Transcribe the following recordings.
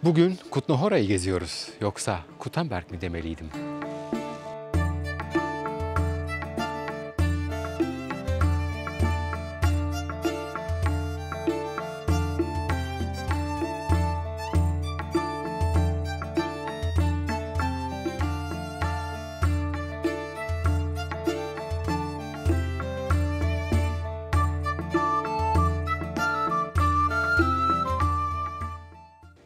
Bugün Kutna Hora'yı geziyoruz. Yoksa Kuttenberg mi demeliydim?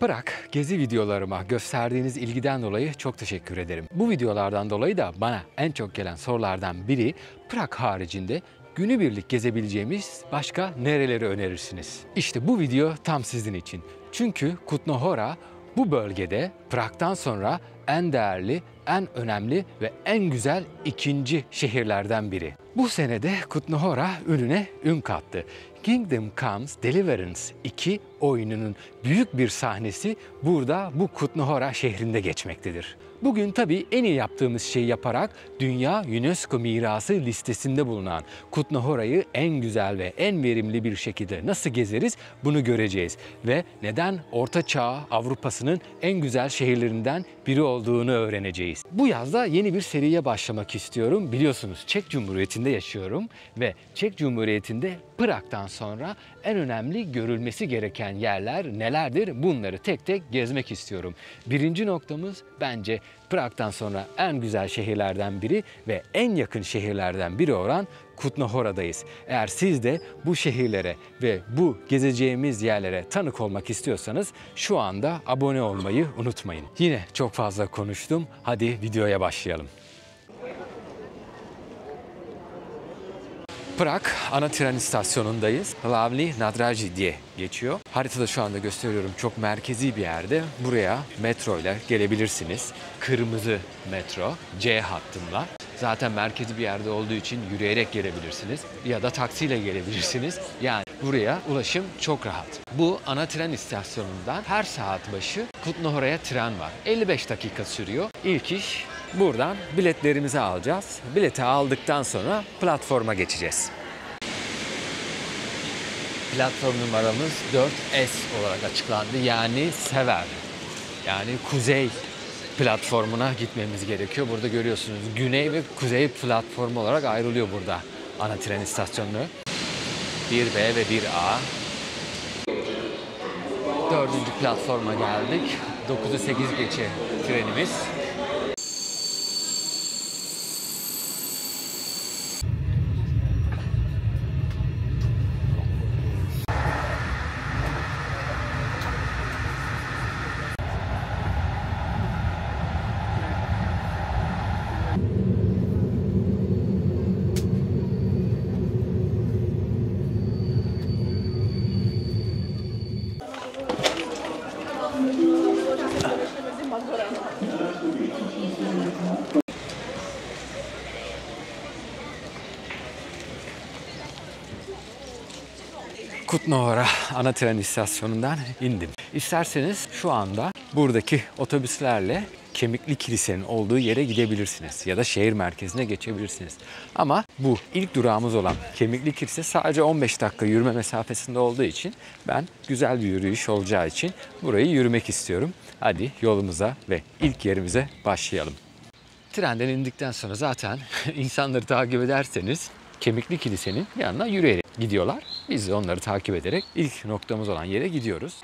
Prag gezi videolarıma gösterdiğiniz ilgiden dolayı çok teşekkür ederim. Bu videolardan dolayı da bana en çok gelen sorulardan biri Prag haricinde günübirlik gezebileceğimiz başka nereleri önerirsiniz? İşte bu video tam sizin için. Çünkü Kutna Hora bu bölgede Prag'dan sonra en değerli, en önemli ve en güzel ikinci şehirlerden biri. Bu senede Kutna Hora ününe ün kattı. Kingdom Comes Deliverance 2 oyununun büyük bir sahnesi burada bu Kutna Hora şehrinde geçmektedir. Bugün tabii en iyi yaptığımız şeyi yaparak Dünya UNESCO Mirası listesinde bulunan Kutna Hora'yı en güzel ve en verimli bir şekilde nasıl gezeriz bunu göreceğiz. Ve neden Orta Çağ Avrupa'sının en güzel şehirlerinden biri olduğunu öğreneceğiz. Bu yazda yeni bir seriye başlamak istiyorum. Biliyorsunuz Çek Cumhuriyeti'nde yaşıyorum ve Çek Cumhuriyeti'nde Prag'dan sonra en önemli görülmesi gereken yerler nelerdir? Bunları tek tek gezmek istiyorum. Birinci noktamız bence Prag'dan sonra en güzel şehirlerden biri ve en yakın şehirlerden biri olan Kutna Hora'dayız. Eğer siz de bu şehirlere ve bu gezeceğimiz yerlere tanık olmak istiyorsanız şu anda abone olmayı unutmayın. Yine çok fazla konuştum. Hadi videoya başlayalım. Prag ana tren istasyonundayız. Hlavni Nadraji diye geçiyor. Haritada şu anda gösteriyorum, çok merkezi bir yerde. Buraya metro ile gelebilirsiniz. Kırmızı metro, C hattında. Zaten merkezi bir yerde olduğu için yürüyerek gelebilirsiniz ya da taksiyle gelebilirsiniz. Yani buraya ulaşım çok rahat. Bu ana tren istasyonundan her saat başı Kutna Hora'ya tren var. 55 dakika sürüyor. İlk iş buradan biletlerimizi alacağız. Bileti aldıktan sonra platforma geçeceğiz. Platform numaramız 4S olarak açıklandı. Yani Sever. Yani kuzey platformuna gitmemiz gerekiyor. Burada görüyorsunuz güney ve kuzey platformu olarak ayrılıyor burada ana tren istasyonu. 1B ve 1A. Dördüncü platforma geldik. 9'u 8 geçe trenimiz. Kutna Hora ana tren istasyonundan indim. İsterseniz şu anda buradaki otobüslerle Kemikli Kilise'nin olduğu yere gidebilirsiniz ya da şehir merkezine geçebilirsiniz. Ama bu ilk durağımız olan Kemikli Kilise sadece 15 dakika yürüme mesafesinde olduğu için ben güzel bir yürüyüş olacağı için burayı yürümek istiyorum. Hadi yolumuza ve ilk yerimize başlayalım. Trenden indikten sonra zaten insanları takip ederseniz Kemikli Kilise'nin yanına yürüyerek gidiyorlar. Biz de onları takip ederek ilk noktamız olan yere gidiyoruz.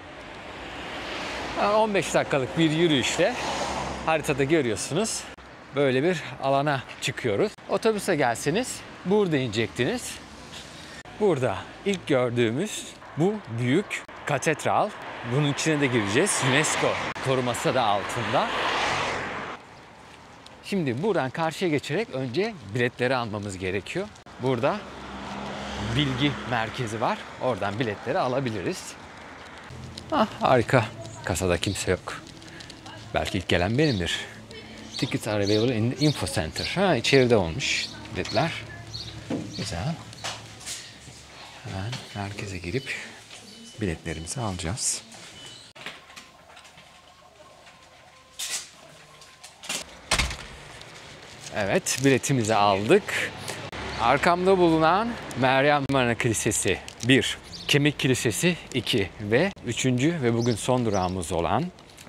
15 dakikalık bir yürüyüşle haritada görüyorsunuz. Böyle bir alana çıkıyoruz. Otobüse gelseniz burada inecektiniz. Burada ilk gördüğümüz bu büyük katedral. Bunun içine de gireceğiz. UNESCO koruması da altında. Şimdi buradan karşıya geçerek önce biletleri almamız gerekiyor. Burada bilgi merkezi var. Oradan biletleri alabiliriz. Harika. Kasada kimse yok. Belki ilk gelen benimdir. Tickets are available in the info center. İçeride olmuş biletler. Güzel. Hemen merkeze girip biletlerimizi alacağız. Evet, biletimizi aldık. Arkamda bulunan Meryem Ana Kilisesi 1, Kemik Kilisesi 2 ve 3. ve bugün son durağımız olan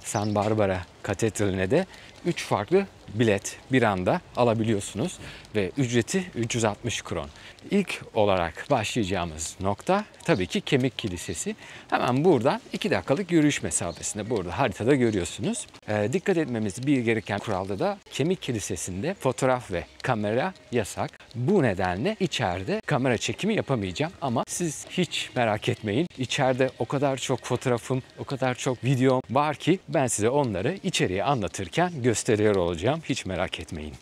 San Barbara Katedrali'ne de 3 farklı bilet bir anda alabiliyorsunuz ve ücreti 360 kron. İlk olarak başlayacağımız nokta tabii ki Kemik Kilisesi. Hemen burada 2 dakikalık yürüyüş mesafesinde, burada haritada görüyorsunuz. Dikkat etmemiz bir gereken kuralda da Kemik Kilisesi'nde fotoğraf ve kamera yasak. Bu nedenle içeride kamera çekimi yapamayacağım ama siz hiç merak etmeyin. İçeride o kadar çok fotoğrafım, o kadar çok videom var ki ben size onları içeriye anlatırken gösteriyor olacağım. Hiç merak etmeyin.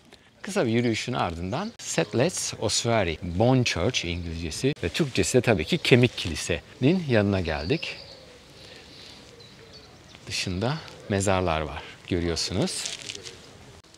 Kısa bir yürüyüşün ardından Settlets Ossuary Bone Church İngilizcesi ve Türkçesi de tabii ki Kemik Kilise'nin yanına geldik. Dışında mezarlar var, görüyorsunuz.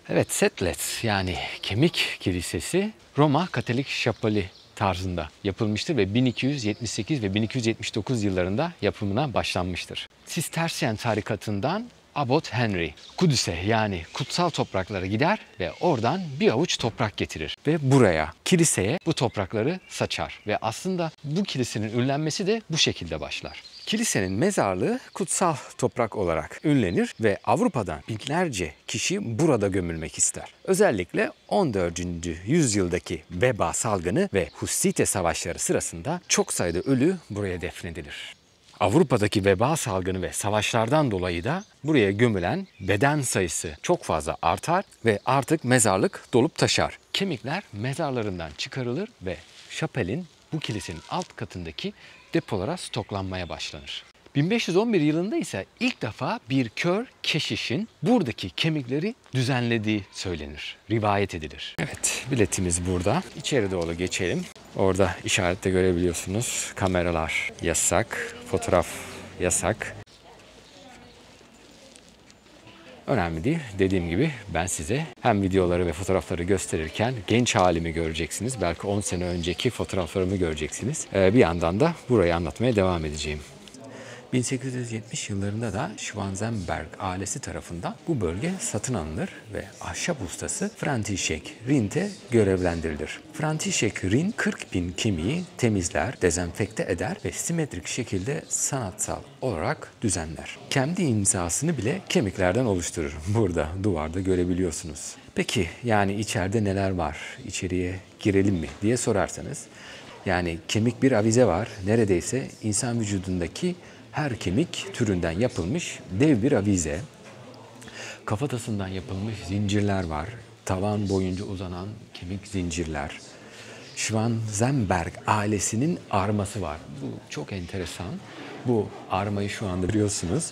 Evet, Settlets yani Kemik Kilisesi Roma Katolik Şapeli tarzında yapılmıştır ve 1278 ve 1279 yıllarında yapımına başlanmıştır. Sistersiyen tarikatından Abbot Henry Kudüs'e yani kutsal topraklara gider ve oradan bir avuç toprak getirir ve buraya, kiliseye bu toprakları saçar ve aslında bu kilisenin ünlenmesi de bu şekilde başlar. Kilisenin mezarlığı kutsal toprak olarak ünlenir ve Avrupa'dan binlerce kişi burada gömülmek ister. Özellikle 14. yüzyıldaki veba salgını ve Hussite savaşları sırasında çok sayıda ölü buraya defnedilir. Avrupa'daki veba salgını ve savaşlardan dolayı da buraya gömülen beden sayısı çok fazla artar ve artık mezarlık dolup taşar. Kemikler mezarlarından çıkarılır ve şapelin, bu kilisenin alt katındaki depolara stoklanmaya başlanır. 1511 yılında ise ilk defa bir kör keşişin buradaki kemikleri düzenlediği söylenir, rivayet edilir. Evet, biletimiz burada. İçeri doğru geçelim. Orada işarette görebiliyorsunuz. Kameralar yasak, fotoğraf yasak. Önemli değil. Dediğim gibi ben size hem videoları ve fotoğrafları gösterirken genç halimi göreceksiniz. Belki 10 sene önceki fotoğraflarımı göreceksiniz. Bir yandan da burayı anlatmaya devam edeceğim. 1870 yıllarında da Schwarzenberg ailesi tarafından bu bölge satın alınır ve ahşap ustası František Rint'e görevlendirilir. František Rint 40.000 kemiği temizler, dezenfekte eder ve simetrik şekilde sanatsal olarak düzenler. Kendi imzasını bile kemiklerden oluşturur. Burada duvarda görebiliyorsunuz. Peki yani içeride neler var? İçeriye girelim mi diye sorarsanız, yani kemik bir avize var. Neredeyse insan vücudundaki her kemik türünden yapılmış dev bir avize. Kafatasından yapılmış zincirler var. Tavan boyunca uzanan kemik zincirler. Schwarzenberg ailesinin arması var. Bu çok enteresan. Bu armayı şu anda görüyorsunuz.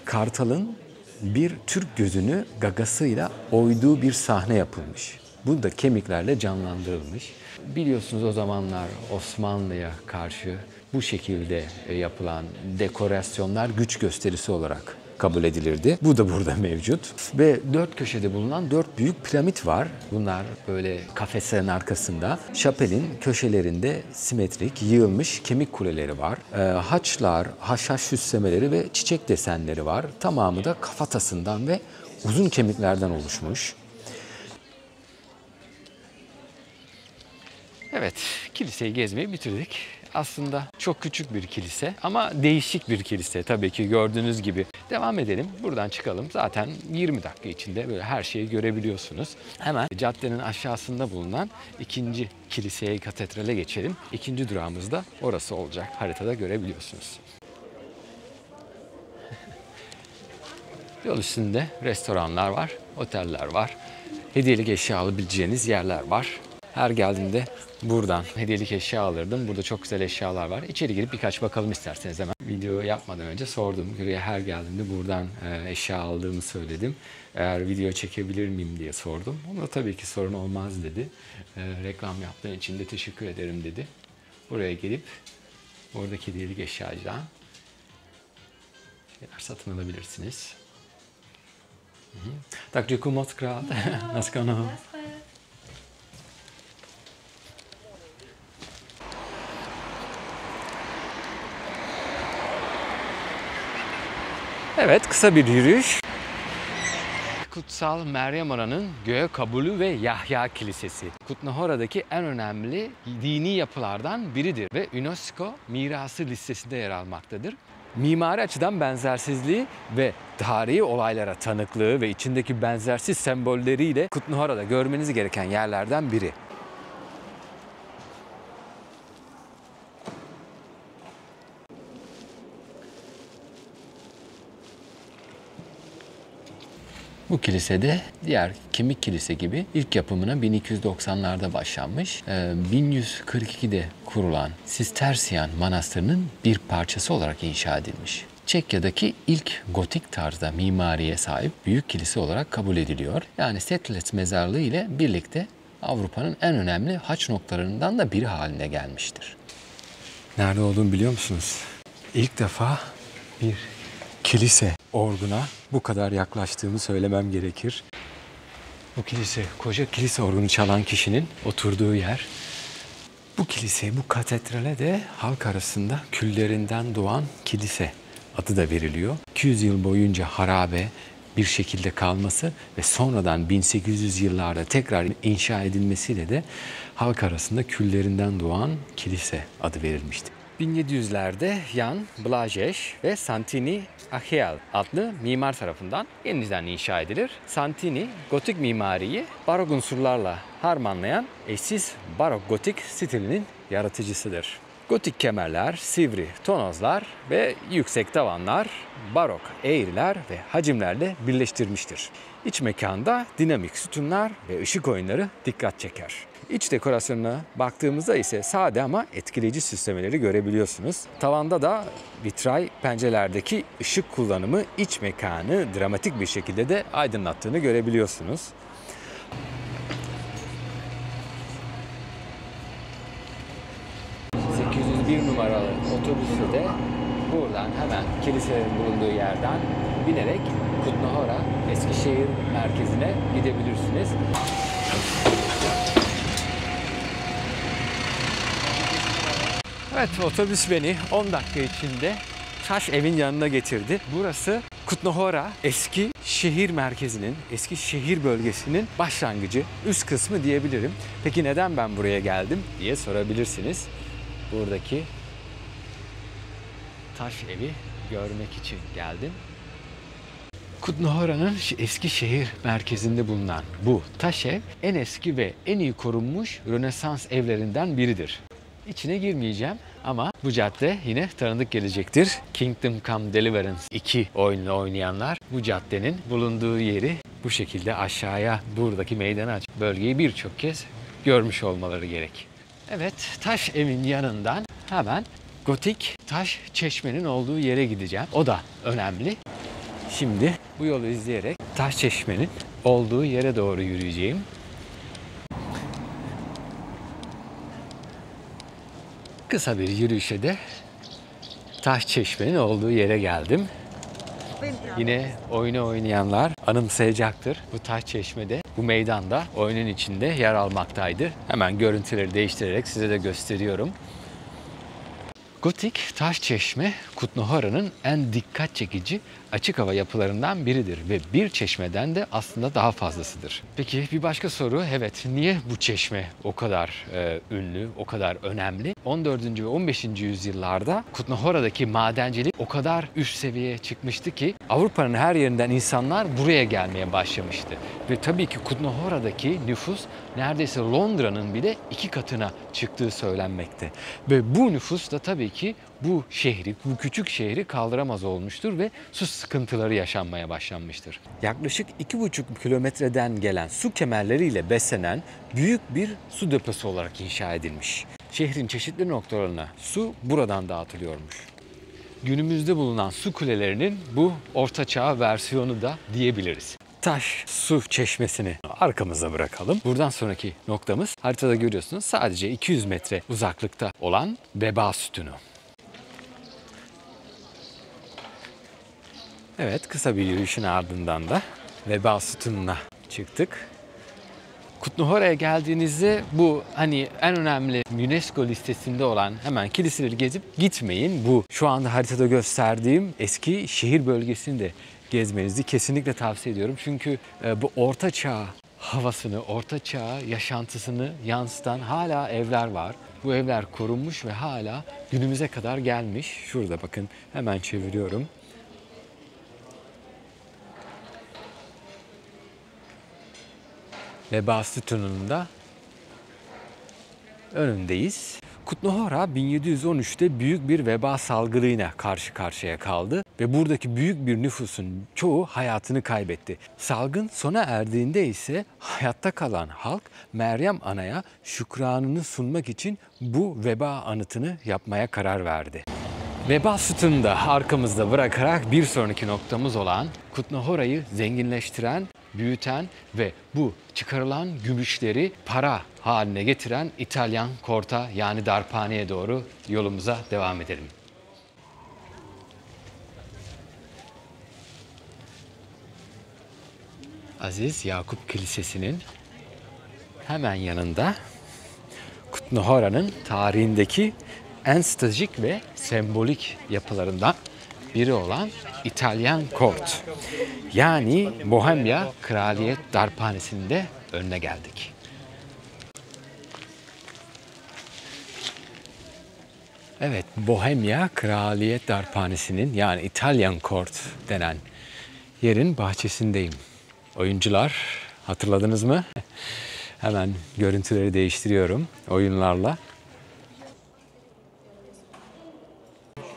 Kartalın bir Türk gözünü gagasıyla oyduğu bir sahne yapılmış. Bu da kemiklerle canlandırılmış. Biliyorsunuz o zamanlar Osmanlı'ya karşı bu şekilde yapılan dekorasyonlar güç gösterisi olarak kabul edilirdi. Bu da burada mevcut. Ve dört köşede bulunan 4 büyük piramit var. Bunlar böyle kafeslerin arkasında. Şapelin köşelerinde simetrik yığılmış kemik kuleleri var. Haçlar, haşhaş süslemeleri ve çiçek desenleri var. Tamamı da kafatasından ve uzun kemiklerden oluşmuş. Evet, kiliseyi gezmeyi bitirdik. Aslında çok küçük bir kilise ama değişik bir kilise tabii ki gördüğünüz gibi. Devam edelim, buradan çıkalım. Zaten 20 dakika içinde böyle her şeyi görebiliyorsunuz. Hemen caddenin aşağısında bulunan ikinci kiliseye, katedrale geçelim. İkinci durağımız da orası olacak. Haritada görebiliyorsunuz. Yol üstünde restoranlar var, oteller var. Hediyelik eşya alabileceğiniz yerler var. Her geldiğimde buradan hediyelik eşya alırdım. Burada çok güzel eşyalar var. İçeri girip birkaç bakalım isterseniz hemen. Video yapmadan önce sordum. Buraya her geldiğimde buradan eşya aldığımı söyledim. Eğer video çekebilir miyim diye sordum. Ona tabii ki sorun olmaz dedi. Reklam yaptığın için de teşekkür ederim dedi. Buraya gelip oradaki hediyelik eşyadan şeyler satın alabilirsiniz. Tak dziękuję moc krát. Naschledanou. Evet, kısa bir yürüyüş. Kutsal Meryem Ana'nın göğe kabulü ve Yahya Kilisesi. Kutnahora'daki en önemli dini yapılardan biridir ve UNESCO mirası listesinde yer almaktadır. Mimari açıdan benzersizliği ve tarihi olaylara tanıklığı ve içindeki benzersiz sembolleriyle Kutluhora'da görmeniz gereken yerlerden biri. Bu kilise de diğer kemik kilise gibi ilk yapımına 1290'larda başlanmış. 1142'de kurulan Sistersyan Manastırı'nın bir parçası olarak inşa edilmiş. Çekya'daki ilk gotik tarzda mimariye sahip büyük kilise olarak kabul ediliyor. Yani Setlet mezarlığı ile birlikte Avrupa'nın en önemli haç noktalarından da biri haline gelmiştir. Nerede olduğumu biliyor musunuz? İlk defa bir kilise orguna bu kadar yaklaştığımı söylemem gerekir. Bu kilise, koca kilise orgunu çalan kişinin oturduğu yer. Bu kiliseye, bu katedrale de halk arasında küllerinden doğan kilise adı da veriliyor. 200 yıl boyunca harabe bir şekilde kalması ve sonradan 1800 yıllarda tekrar inşa edilmesiyle de halk arasında küllerinden doğan kilise adı verilmişti. 1700'lerde Jan Blažej ve Santini Achiel adlı mimar tarafından yeniden inşa edilir. Santini, gotik mimariyi barok unsurlarla harmanlayan eşsiz barok gotik stilinin yaratıcısıdır. Gotik kemerler, sivri tonozlar ve yüksek tavanlar barok eğriler ve hacimlerle birleştirmiştir. İç mekanda dinamik sütunlar ve ışık oyunları dikkat çeker. İç dekorasyonuna baktığımızda ise sade ama etkileyici süslemeleri görebiliyorsunuz. Tavanda da vitray pencerelerdeki ışık kullanımı iç mekanı dramatik bir şekilde de aydınlattığını görebiliyorsunuz. ...801 numaralı otobüsü de buradan hemen kiliselerin bulunduğu yerden binerek Kutluhora Eskişehir merkezine gidebilirsiniz. Evet, otobüs beni 10 dakika içinde taş evin yanına getirdi. Burası Kutluhora eski şehir merkezinin, eski şehir bölgesinin başlangıcı, üst kısmı diyebilirim. Peki neden ben buraya geldim diye sorabilirsiniz. Buradaki taş evi görmek için geldim. Kutluhora'nın eski şehir merkezinde bulunan bu taş ev en eski ve en iyi korunmuş Rönesans evlerinden biridir. İçine girmeyeceğim ama bu cadde yine tanıdık gelecektir. Kingdom Come Deliverance 2 oyununu oynayanlar bu caddenin bulunduğu yeri bu şekilde aşağıya buradaki meydana açık bölgeyi birçok kez görmüş olmaları gerek. Evet, taş evin yanından hemen gotik taş çeşmenin olduğu yere gideceğim. O da önemli. Şimdi bu yolu izleyerek taş çeşmenin olduğu yere doğru yürüyeceğim. Kısa bir yürüyüşe de taş çeşmenin olduğu yere geldim. Yine oyunu oynayanlar anımsayacaktır. Bu taş çeşmede, bu meydanda oyunun içinde yer almaktaydı. Hemen görüntüleri değiştirerek size de gösteriyorum. Gotik taş çeşme Kutluhora'nın en dikkat çekici açık hava yapılarından biridir ve bir çeşmeden de aslında daha fazlasıdır. Peki bir başka soru, evet, niye bu çeşme o kadar ünlü, o kadar önemli? 14. ve 15. yüzyıllarda Kutluhora'daki madencilik o kadar üst seviyeye çıkmıştı ki Avrupa'nın her yerinden insanlar buraya gelmeye başlamıştı. Ve tabii ki Kutluhora'daki nüfus neredeyse Londra'nın bile 2 katına çıktığı söylenmekte. Ve bu nüfus da tabii ki bu şehri, bu küçük şehri kaldıramaz olmuştur ve su sıkıntıları yaşanmaya başlanmıştır. Yaklaşık 2,5 kilometreden gelen su kemerleriyle beslenen büyük bir su deposu olarak inşa edilmiş. Şehrin çeşitli noktalarına su buradan dağıtılıyormuş. Günümüzde bulunan su kulelerinin bu ortaçağ versiyonu da diyebiliriz. Taş su çeşmesini arkamıza bırakalım. Buradan sonraki noktamız haritada görüyorsunuz sadece 200 metre uzaklıkta olan Veba Sütunu. Evet, kısa bir yürüyüşün ardından da Veba Sütunu'na çıktık. Kutluhora'ya geldiğinizde bu hani en önemli UNESCO listesinde olan hemen kiliseleri gezip gitmeyin. Bu şu anda haritada gösterdiğim eski şehir bölgesini de gezmenizi kesinlikle tavsiye ediyorum. Çünkü bu orta çağ havasını, orta çağ yaşantısını yansıtan hala evler var. Bu evler korunmuş ve hala günümüze kadar gelmiş. Şurada bakın, hemen çeviriyorum. Veba sütununun da önündeyiz. Kutluhora 1713'te büyük bir veba salgınıyla karşı karşıya kaldı ve buradaki büyük bir nüfusun çoğu hayatını kaybetti. Salgın sona erdiğinde ise hayatta kalan halk Meryem Ana'ya şükranını sunmak için bu veba anıtını yapmaya karar verdi. Veba sütununu da arkamızda bırakarak bir sonraki noktamız olan Kutluhora'yı zenginleştiren, büyüten ve bu çıkarılan gümüşleri para haline getiren İtalyan Kort'a yani darphaneye doğru yolumuza devam edelim. Aziz Yakup Kilisesi'nin hemen yanında Kutluhora'nın tarihindeki en stratejik ve sembolik yapılarından biri olan İtalyan Kort. Yani Bohemya Kraliyet Darphanesi'nin de önüne geldik. Evet, Bohemya Kraliyet Darphanesi'nin yani İtalyan Kort denen yerin bahçesindeyim. Oyuncular, hatırladınız mı? Hemen görüntüleri değiştiriyorum oyunlarla.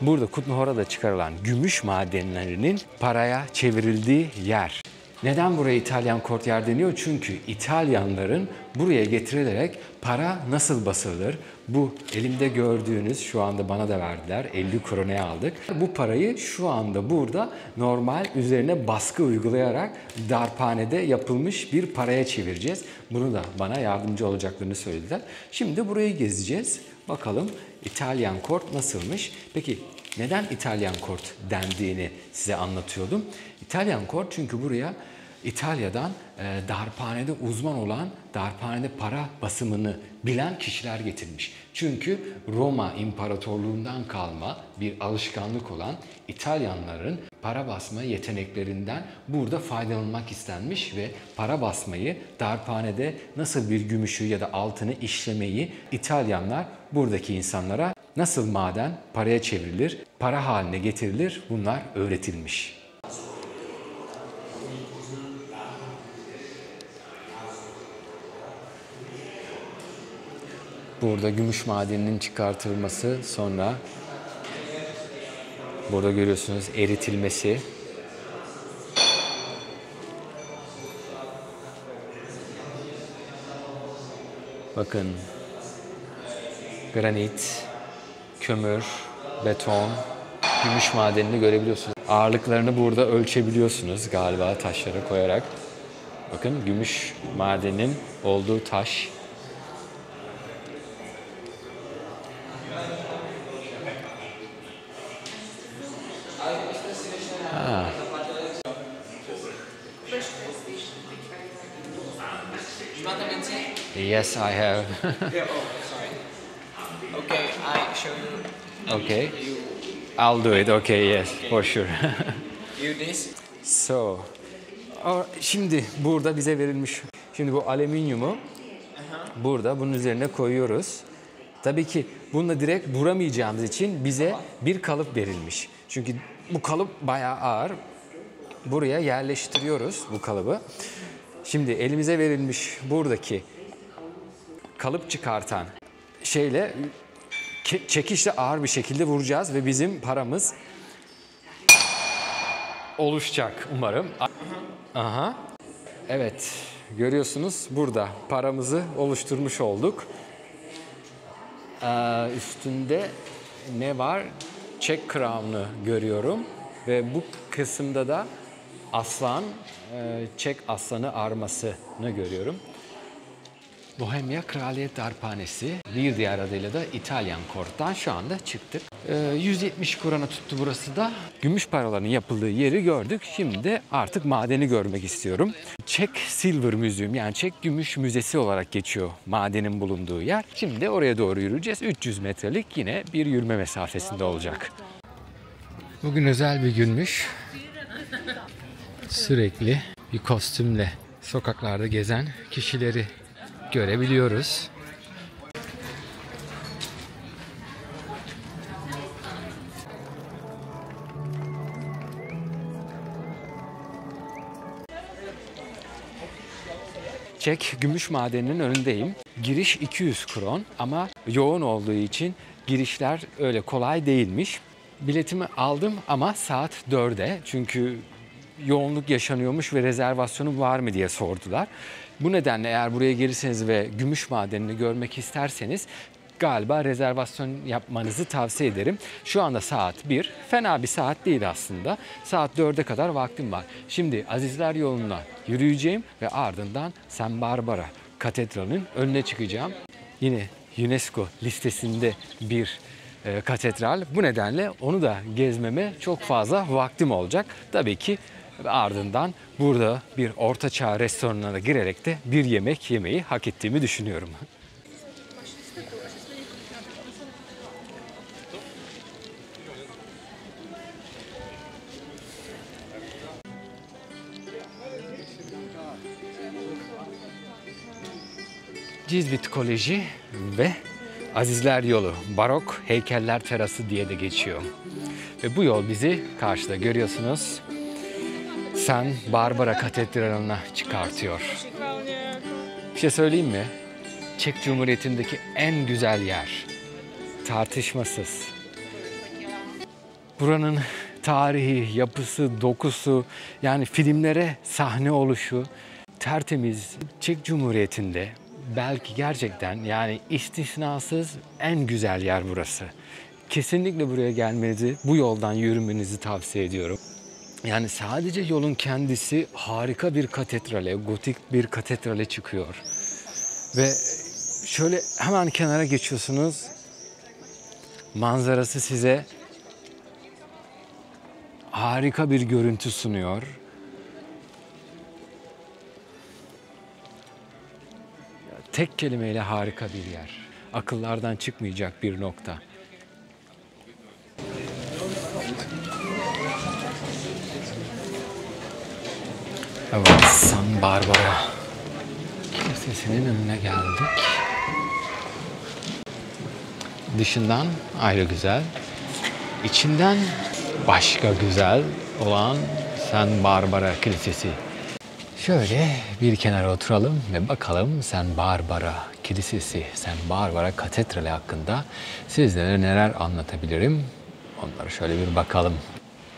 Burada Kutluhora'da çıkarılan gümüş madenlerinin paraya çevrildiği yer. Neden buraya İtalyan Kort yer deniyor? Çünkü İtalyanların buraya getirilerek para nasıl basılır? Bu elimde gördüğünüz, şu anda bana da verdiler, 50 kronaya aldık. Bu parayı şu anda burada normal üzerine baskı uygulayarak darphanede yapılmış bir paraya çevireceğiz. Bunu da bana yardımcı olacaklarını söylediler. Şimdi burayı gezeceğiz. Bakalım İtalyan Kort nasılmış? Peki neden İtalyan Kort dendiğini size anlatıyordum. İtalyan Kort çünkü buraya İtalya'dan darphanede uzman olan, darphanede para basımını bilen kişiler getirmiş. Çünkü Roma İmparatorluğundan kalma bir alışkanlık olan İtalyanların para basma yeteneklerinden burada faydalanmak istenmiş ve para basmayı, darphanede nasıl bir gümüşü ya da altını işlemeyi İtalyanlar buradaki insanlara nasıl maden paraya çevrilir, para haline getirilir bunlar öğretilmiş. Burada gümüş madeninin çıkartılması, sonra burada görüyorsunuz eritilmesi. Bakın granit, kömür, beton, gümüş madenini görebiliyorsunuz. Ağırlıklarını burada ölçebiliyorsunuz galiba taşlara koyarak. Bakın gümüş madeninin olduğu taş. Yes, I have. Okay, I show you. Okay. I'll do it. Okay, yes, for sure. You this. So, şimdi burada bize verilmiş. Şimdi bu alüminyumu burada bunun üzerine koyuyoruz. Tabii ki bununla direkt vuramayacağımız için bize bir kalıp verilmiş. Çünkü bu kalıp bayağı ağır. Buraya yerleştiriyoruz bu kalıbı. Şimdi elimize verilmiş buradaki kalıp çıkartan şeyle çekişle ağır bir şekilde vuracağız ve bizim paramız oluşacak umarım. Aha. Evet, görüyorsunuz burada paramızı oluşturmuş olduk. Üstünde ne var? Czech Crown'u görüyorum ve bu kısımda da aslan, Çek aslanı armasını görüyorum. Bohemya Kraliyet Darphanesi, bir diğer adıyla da İtalyan Kort'tan şu anda çıktık. 170 krona tuttu burası da. Gümüş paraların yapıldığı yeri gördük. Şimdi de artık madeni görmek istiyorum. Czech Silver Museum yani Çek Gümüş Müzesi olarak geçiyor madenin bulunduğu yer. Şimdi oraya doğru yürüyeceğiz. 300 metrelik yine bir yürüme mesafesinde olacak. Bugün özel bir günmüş. Sürekli bir kostümle sokaklarda gezen kişileri görebiliyoruz. Çek Gümüş Madeni'nin önündeyim. Giriş 200 kron ama yoğun olduğu için girişler öyle kolay değilmiş. Biletimi aldım ama saat 4'e, çünkü yoğunluk yaşanıyormuş ve rezervasyonum var mı diye sordular. Bu nedenle eğer buraya gelirseniz ve Gümüş Madeni'ni görmek isterseniz galiba rezervasyon yapmanızı tavsiye ederim. Şu anda saat 1. Fena bir saat değil aslında. Saat 4'e kadar vaktim var. Şimdi Azizler Yolu'na yürüyeceğim ve ardından St. Barbara Katedrali'nin önüne çıkacağım. Yine UNESCO listesinde bir katedral. Bu nedenle onu da gezmeme çok fazla vaktim olacak. Tabii ki ardından burada bir ortaçağ restoranına girerek de bir yemek yemeyi hak ettiğimi düşünüyorum. Cizvit Koleji ve Azizler Yolu, Barok Heykeller Terası diye de geçiyor. Ve bu yol bizi karşıda görüyorsunuz St. Barbara Katedrali'ne çıkartıyor. Bir şey söyleyeyim mi? Çek Cumhuriyeti'ndeki en güzel yer. Tartışmasız. Buranın tarihi, yapısı, dokusu, yani filmlere sahne oluşu tertemiz. Çek Cumhuriyeti'nde belki gerçekten, yani istisnasız en güzel yer burası. Kesinlikle buraya gelmenizi, bu yoldan yürümenizi tavsiye ediyorum. Yani sadece yolun kendisi harika bir katedrale, gotik bir katedrale çıkıyor. Ve şöyle hemen kenara geçiyorsunuz. Manzarası size harika bir görüntü sunuyor. Tek kelimeyle harika bir yer. Akıllardan çıkmayacak bir nokta. Evet, St. Barbara Kilisesi'nin önüne geldik. Dışından ayrı güzel, içinden başka güzel olan St. Barbara Kilisesi. Şöyle bir kenara oturalım ve bakalım St. Barbara Kilisesi, St. Barbara Katedrali hakkında sizlere neler anlatabilirim. Onlara şöyle bir bakalım.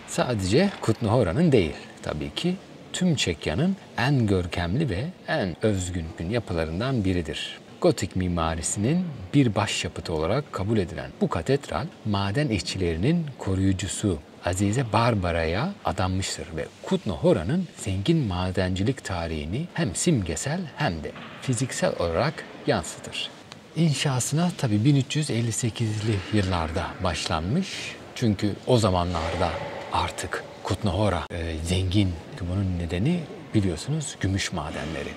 Sadece Kutna Hora'nın değil, tabii ki tüm Çekya'nın en görkemli ve en özgün yapılarından biridir. Gotik mimarisinin bir başyapıtı olarak kabul edilen bu katedral, maden işçilerinin koruyucusu Azize Barbara'ya adanmıştır ve Kutna Hora'nın zengin madencilik tarihini hem simgesel hem de fiziksel olarak yansıtır. İnşasına tabii 1358'li yıllarda başlanmış. Çünkü o zamanlarda artık Kutna Hora zengin. Bunun nedeni biliyorsunuz gümüş madenleri.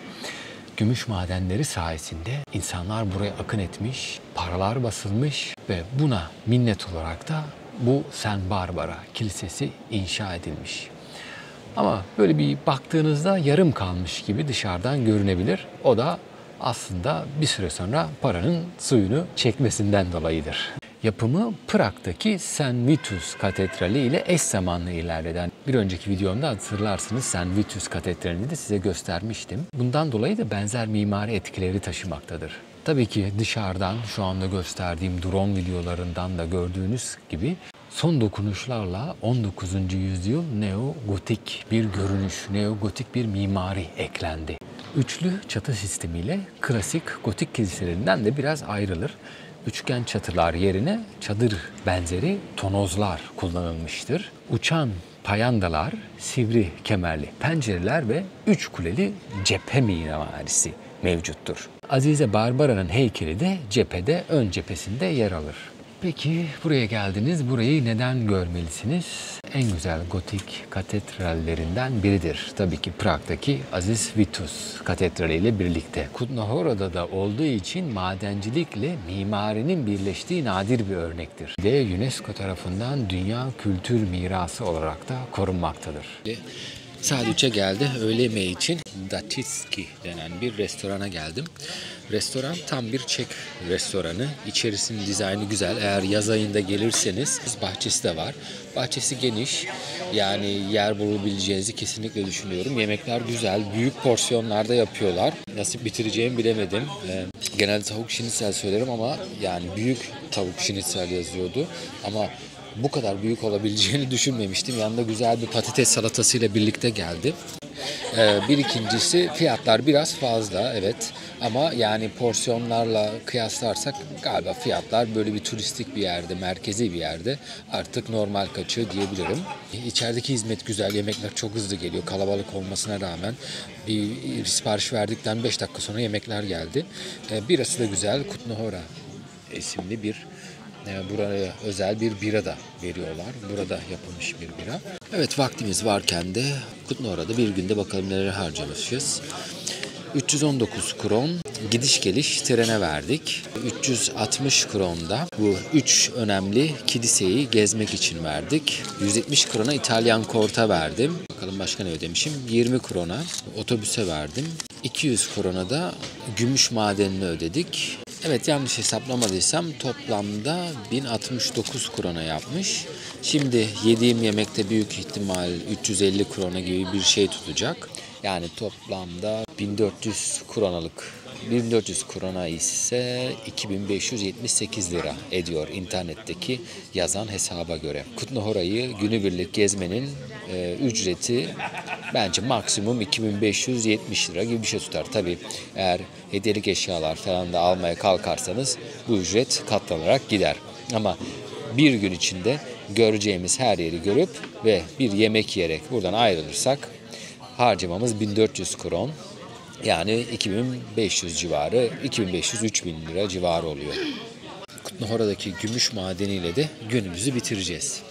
Gümüş madenleri sayesinde insanlar buraya akın etmiş, paralar basılmış ve buna minnet olarak da bu St. Barbara Kilisesi inşa edilmiş. Ama böyle bir baktığınızda yarım kalmış gibi dışarıdan görünebilir. O da aslında bir süre sonra paranın suyunu çekmesinden dolayıdır. Yapımı Prag'daki St. Vitus Katedrali ile eş zamanlı ilerleden, bir önceki videomda hatırlarsınız St. Vitus Katedrali'ni de size göstermiştim. Bundan dolayı da benzer mimari etkileri taşımaktadır. Tabii ki dışarıdan şu anda gösterdiğim drone videolarından da gördüğünüz gibi son dokunuşlarla 19. yüzyıl neo-gotik bir görünüş, neo-gotik bir mimari eklendi. Üçlü çatı sistemiyle klasik gotik kiliselerinden de biraz ayrılır. Üçgen çatılar yerine çadır benzeri tonozlar kullanılmıştır. Uçan payandalar, sivri kemerli pencereler ve 3 kuleli cephe mimarisi mevcuttur. Azize Barbara'nın heykeli de cephede, ön cephesinde yer alır. Peki buraya geldiniz, burayı neden görmelisiniz? En güzel gotik katedrallerinden biridir. Tabii ki Prag'daki Aziz Vitus Katedrali ile birlikte. Kutna Hora'da da olduğu için madencilikle mimarinin birleştiği nadir bir örnektir. Ve UNESCO tarafından Dünya Kültür Mirası olarak da korunmaktadır. Saat 3'e geldi. Öğle yemeği için Datitski denen bir restorana geldim. Restoran tam bir Çek restoranı. İçerisinin dizaynı güzel. Eğer yaz ayında gelirseniz bahçesi de var. Bahçesi geniş. Yani yer bulabileceğinizi kesinlikle düşünüyorum. Yemekler güzel. Büyük porsiyonlarda yapıyorlar. Nasıl bitireceğimi bilemedim. Genelde tavuk şinitsel söylerim ama yani büyük tavuk şinitsel yazıyordu. Ama bu kadar büyük olabileceğini düşünmemiştim. Yanında güzel bir patates salatasıyla birlikte geldi. Bir ikincisi fiyatlar biraz fazla, evet. Ama yani porsiyonlarla kıyaslarsak galiba fiyatlar böyle bir turistik bir yerde, merkezi bir yerde artık normal kaçıyor diyebilirim. İçerideki hizmet güzel, yemekler çok hızlı geliyor. Kalabalık olmasına rağmen bir sipariş verdikten 5 dakika sonra yemekler geldi. Birası da güzel, Kutnohora isimli bir buraya özel bir bira da veriyorlar. Burada yapılmış bir bira. Evet, vaktimiz varken de Kutnohora'da bir günde bakalım neler harcamışız. 319 kron gidiş geliş trene verdik. 360 kron da bu 3 önemli kiliseyi gezmek için verdik. 170 krona İtalyan korta verdim. Bakalım başka ne ödemişim? 20 krona otobüse verdim. 200 krona da gümüş madenini ödedik. Evet, yanlış hesaplamadıysam toplamda 1069 krona yapmış. Şimdi yediğim yemekte büyük ihtimal 350 krona gibi bir şey tutacak. Yani toplamda 1400 kronalık. 1400 krona ise 2578 lira ediyor internetteki yazan hesaba göre. Kutnohora'yı günübirlik gezmenin ücreti bence maksimum 2570 lira gibi bir şey tutar. Tabii eğer hediyelik eşyalar falan da almaya kalkarsanız bu ücret katlanarak gider. Ama bir gün içinde göreceğimiz her yeri görüp ve bir yemek yiyerek buradan ayrılırsak harcamamız 1400 kron. Yani 2500 civarı, 2500-3000 lira civarı oluyor. Kutnohora'daki gümüş madeniyle de günümüzü bitireceğiz.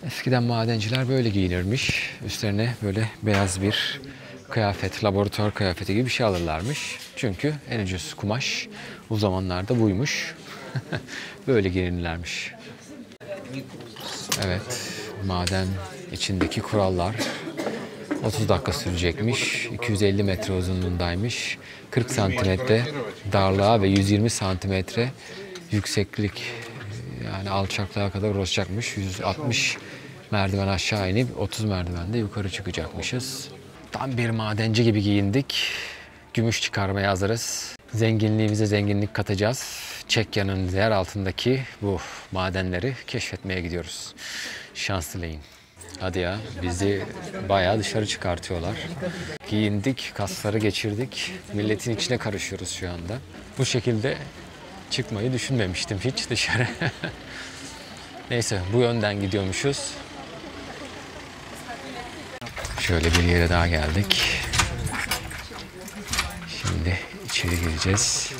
Eskiden madenciler böyle giyinirmiş. Üstlerine böyle beyaz bir kıyafet, laboratuvar kıyafeti gibi bir şey alırlarmış. Çünkü en ucuz kumaş o zamanlarda buymuş. Böyle giyinirlermiş. Evet, maden içindeki kurallar. 30 dakika sürecekmiş, 250 metre uzunluğundaymış, 40 santimetre darlığa ve 120 santimetre yükseklik, yani alçaklığa kadar ulaşacakmış. 160 merdiven aşağı inip 30 merdivende yukarı çıkacakmışız. Tam bir madenci gibi giyindik. Gümüş çıkarmaya hazırız. Zenginliğimize zenginlik katacağız. Çekya'nın yer altındaki bu madenleri keşfetmeye gidiyoruz. Şans dileyin. Hadi ya, bizi bayağı dışarı çıkartıyorlar. Giyindik, kasları geçirdik. Milletin içine karışıyoruz şu anda. Bu şekilde çıkmayı düşünmemiştim hiç dışarı. Neyse, bu yönden gidiyormuşuz. Şöyle bir yere daha geldik. Şimdi içeri gireceğiz.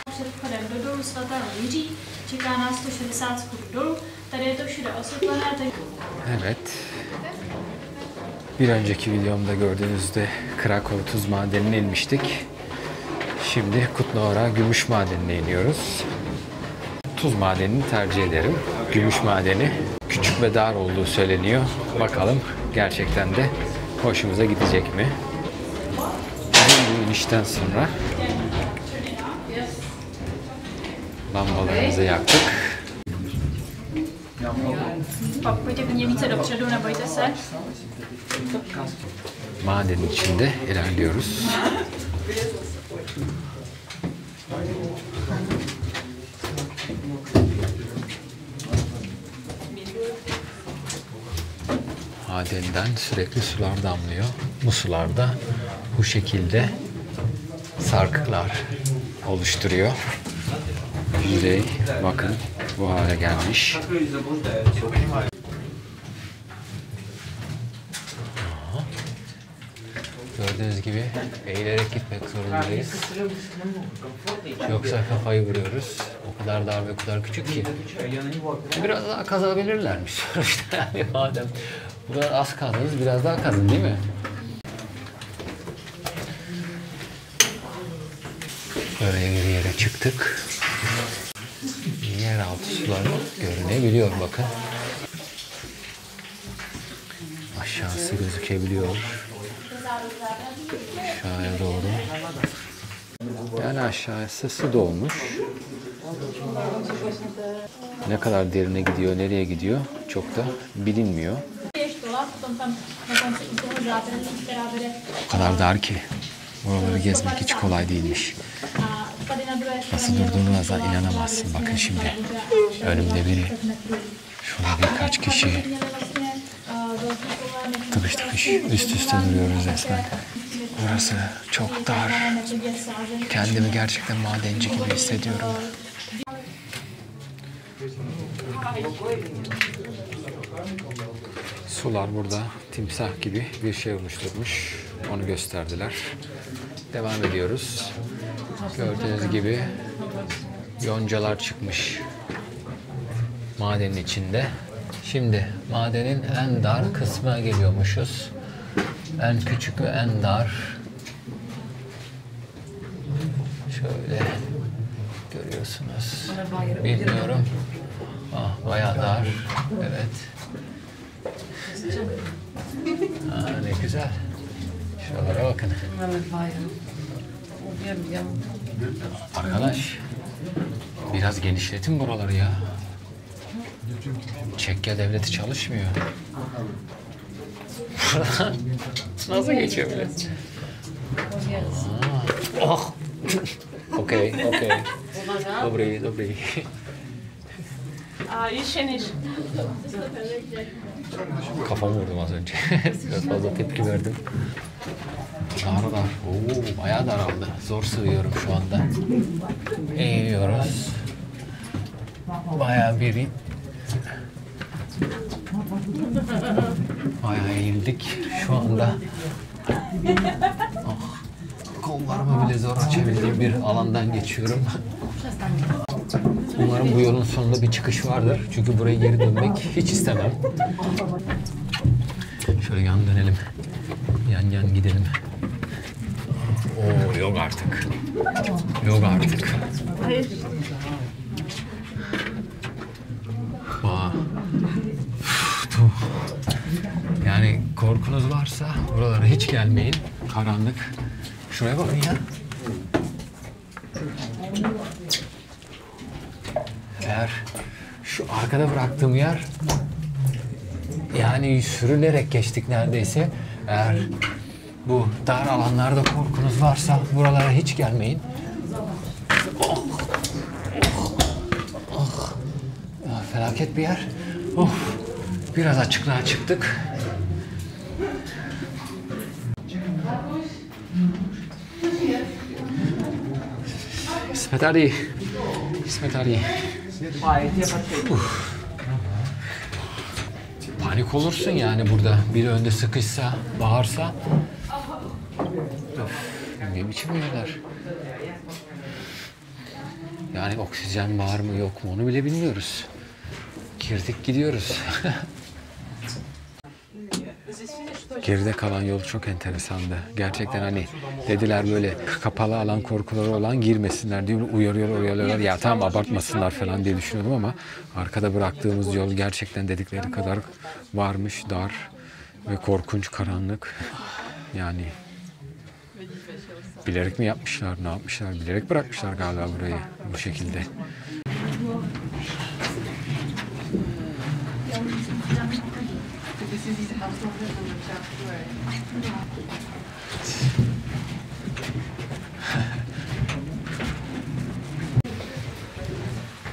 Před vchodem do dolu svatého Jiří čeká nás 160 stupňů dolů. Tady je to všude osvětlené. Evet. Bir önceki videomda gördüğünüzde Krakow tuz madenine inmiştik. Şimdi Kutnohora gümüş madenine iniyoruz. Tuz madenini tercih ederim. Gümüş madeni küçük ve dar olduğu söyleniyor. Bakalım gerçekten de hoşumuza gidecek mi? Bu inişten sonra lambalarımızı yaktık. Pak pojďte klidně více dopředu, nebojte se. Madenin içinde ilerliyoruz. Madenden sürekli sular damlıyor. Bu sularda bu şekilde sarkıklar oluşturuyor. Yüzey bakın bu hale gelmiş. Gördüğünüz gibi eğilerek gitmek zorundayız. Yoksa kafayı vuruyoruz. O kadar dar ve o kadar küçük ki. Biraz daha kazabilirlermiş sonuçta. Yani madem bu kadar az kazdınız biraz daha kazın değil mi? Böyle bir yere çıktık. Yeraltı suları görünebiliyor bakın. Aşağısı gözükebiliyor. Aşağıya doğru. Yani aşağısı su dolmuş. Ne kadar derine gidiyor, nereye gidiyor çok da bilinmiyor. O kadar dar ki oraları gezmek hiç kolay değilmiş. Nasıl durduğunuza inanamazsın. Bakın şimdi önümde biri. Şurada birkaç kişi tıkış tıkış üst üste duruyoruz resmen. Burası çok dar. Kendimi gerçekten madenci gibi hissediyorum. Sular burada timsah gibi bir şey oluşturmuş. Onu gösterdiler. Devam ediyoruz. Gördüğünüz gibi yoncalar çıkmış madenin içinde. Şimdi madenin en dar kısmına geliyormuşuz. En küçük ve en dar. Şöyle görüyorsunuz. Bilmiyorum. Ah, bayağı dar. Evet. Aa, ne güzel. Şuralara bakın. Arkadaş, biraz genişletin buraları ya. Çekya devleti çalışmıyor. Nasıl geçiyor bile? Oh. Okey. Dobry. Kafamı vurdum az önce. Biraz fazla tepki verdim. Dar. Oo, bayağı daraldı. Zor sığıyorum şu anda. Eğiliyoruz. Bayağı biri. Bayağı eğildik. Şu anda kollarımı bile zor açabildiğim bir alandan geçiyorum. Umarım bu yolun sonunda bir çıkış vardır. Çünkü buraya geri dönmek hiç istemem. Şöyle yan dönelim. Yan gidelim. Oo, yok artık. Yani korkunuz varsa buralara hiç gelmeyin. Karanlık. Şuraya bakın ya. Eğer şu arkada bıraktığım yer, yani sürünerek geçtik neredeyse. Eğer bu dar alanlarda korkunuz varsa buralara hiç gelmeyin. Felaket bir yer. Biraz açıklığa çıktık. İsmet Ali. Panik olursun yani burada. Biri önde sıkışsa, bağırsa. Ne biçim yerler? Yani oksijen var mı yok mu onu bile bilmiyoruz. Girdik gidiyoruz. Geride kalan yol çok enteresandı. Gerçekten hani dediler böyle kapalı alan korkuları olan girmesinler diye uyarıyorlar. Ya tamam abartmasınlar falan diye düşünüyordum ama arkada bıraktığımız yol gerçekten dedikleri kadar varmış, dar ve korkunç, karanlık. Yani bilerek mi yapmışlar, ne yapmışlar? Bilerek bırakmışlar galiba burayı bu şekilde.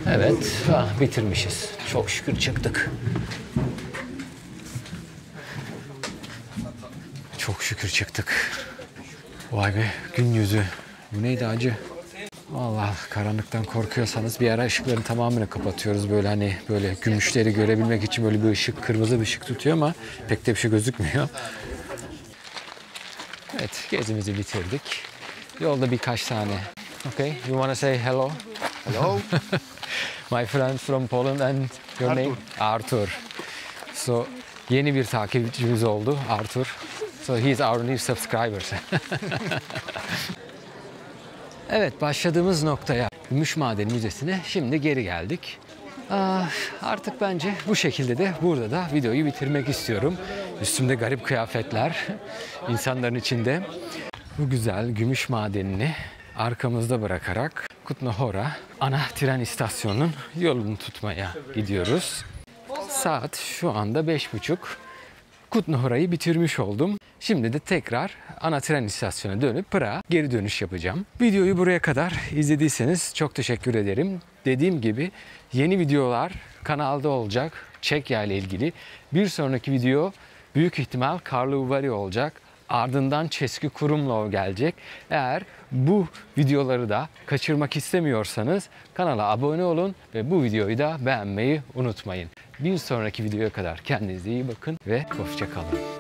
Evet, bitirmişiz. Çok şükür çıktık. Çok şükür çıktık. Vay be, gün yüzü. Bu neydi acı? Vallahi karanlıktan korkuyorsanız bir ara ışıkların tamamını kapatıyoruz. Böyle hani böyle gümüşleri görebilmek için böyle bir ışık, kırmızı bir ışık tutuyor ama pek de bir şey gözükmüyor. Evet, gezimizi bitirdik. Yolda birkaç tane. Okay, you wanna say hello? Hello. My friend from Poland and your name? Arthur. So, yeni bir takipçimiz oldu, Arthur. So, he is our new subscriber. Evet, başladığımız noktaya, Gümüş Maden Müzesi'ne şimdi geri geldik. Artık bence bu şekilde de burada da videoyu bitirmek istiyorum. Üstümde garip kıyafetler, insanların içinde. Bu güzel gümüş madenini arkamızda bırakarak Kutna-Hora ana tren istasyonunun yolunu tutmaya gidiyoruz. Saat şu anda 5:30. Kutna-Hora'yı bitirmiş oldum. Şimdi de tekrar ana tren istasyonuna dönüp Prag'a geri dönüş yapacağım. Videoyu buraya kadar izlediyseniz çok teşekkür ederim. Dediğim gibi yeni videolar kanalda olacak. Çekya ile ilgili. Bir sonraki video büyük ihtimal Karlovy Vary olacak. Ardından Český Krumlov gelecek. Eğer bu videoları da kaçırmak istemiyorsanız kanala abone olun ve bu videoyu da beğenmeyi unutmayın. Bir sonraki videoya kadar kendinize iyi bakın ve hoşça kalın.